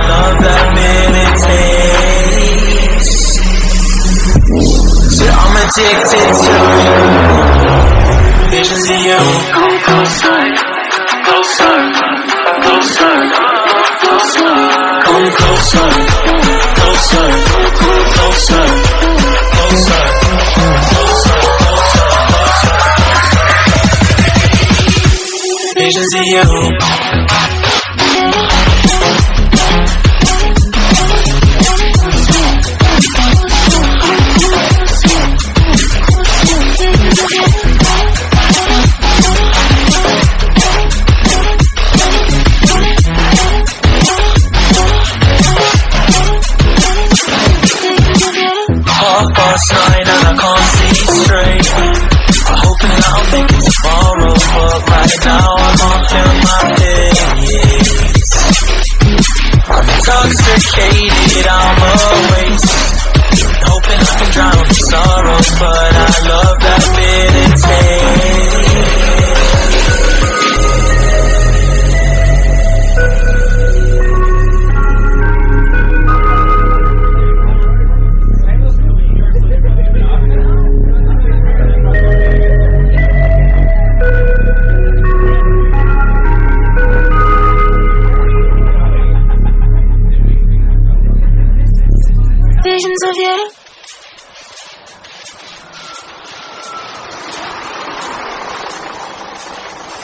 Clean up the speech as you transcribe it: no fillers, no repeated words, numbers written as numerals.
love that bitter taste. So I'm addicted to visions of you. Come closer, closer, closer, closer. Come closer, closer, closer, closer, closer, closer. Visions of you. Past 9 and I can't see straight. I'm hoping that I'll make it tomorrow, but right now I can't feel my face. I'm intoxicated, I'm a waste. Hoping I can drown the sorrows, but I love that bitter taste. Visions of you.